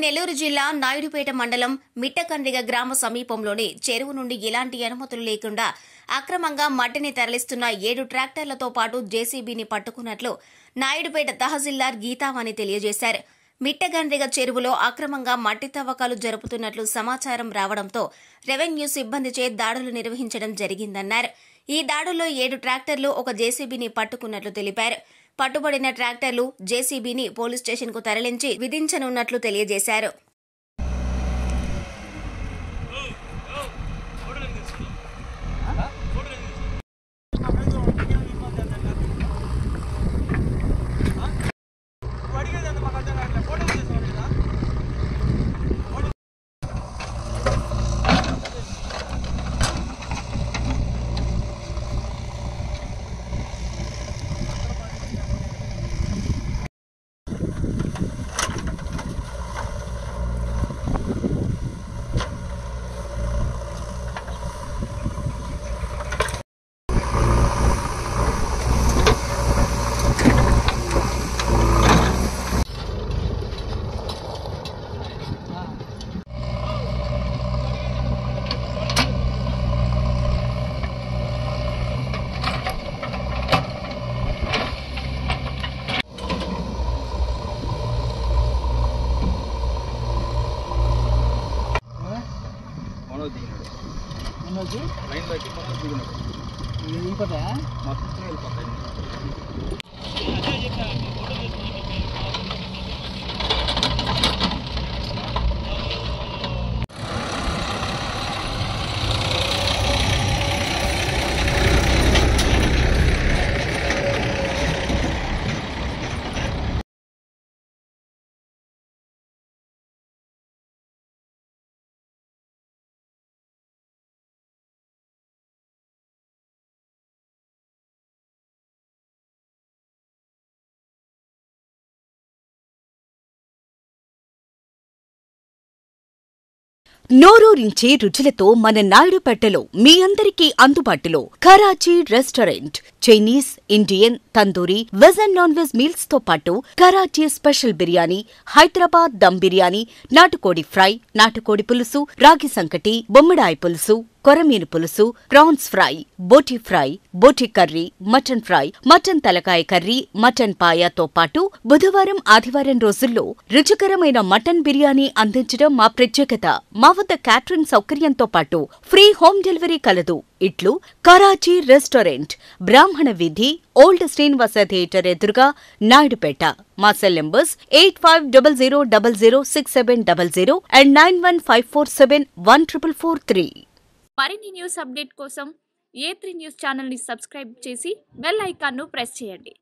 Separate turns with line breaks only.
నెల్లూరు జిల్లా నాయుడుపేట మండలం మిట్టకండ్రిగ గ్రామ సమీపంలోని చెరువు నుండి ఎలాంటి అనుమతులు లేకుండా అక్రమంగా మట్టిని తరలిస్తున్న 7 ట్రాక్టర్లతో పాటు జేసీబీని పట్టుకున్నట్లు నాయుడుపేట తహసీల్దార్ గీతావాణి తెలియజేశారు. మిట్టకండ్రిగ చెరువులో అక్రమంగా మట్టి తవ్వకాలు జరుపుతున్నట్లు సమాచారం రావడంతో రెవెన్యూ సిబ్బందిచే దాడులు నిర్వహించడం జరిగిందన్నారు. ఈ దాడుల్లో 7 ట్రాక్టర్లు, ఒక జేసీబీని పట్టుకున్నట్లు తెలిపారు. పట్టుబడిన ట్రాక్టర్లు, జేసీబీని పోలీస్ స్టేషన్కు తరలించి విధించనున్నట్లు తెలియజేశారు.
నోరూరించే రుచులతో మన నాయుడుపేటలో మీ అందరికీ అందుబాటులో Karachi restaurant. Chinese, Indian, tandoori, veg and non veg meals తో పాటు కరాచీ స్పెషల్ బిర్యానీ, హైదరాబాద్ దమ్ బిర్యానీ, నాటుకోడి ఫ్రై, నాటుకోడి పులుసు, రాగి సంకటి, బొమ్మిడాయి పులుసు, కొరమీను పులుసు, ప్రాన్స్ ఫ్రై, బోటి కర్రీ, మటన్ ఫ్రై, మటన్ తలకాయ కర్రీ, మటన్ పాయాతో పాటు బుధవారం, ఆదివారం రోజుల్లో రుచికరమైన మటన్ బిర్యానీ అందించడం మా ప్రత్యేకత. మా వద్ద క్యాటరింగ్ సౌకర్యంతో పాటు ఫ్రీ హోమ్ డెలివరీ కలదు. ఇట్లు కరాచీ రెస్టారెంట్, బ్రాహ్మణ వీధి, ఓల్డ్ శ్రీనివాస థియేటర్ ఎదురుగా, నాయుడుపేట. మా సెల్ నంబర్స్ 8500006700 అండ్ 9154714443.
మరిన్ని న్యూస్ అప్డేట్ కోసం A3 న్యూస్ ఛానల్ ని సబ్స్క్రైబ్ చేసి బెల్ ఐకాన్ ను ప్రెస్ చేయండి.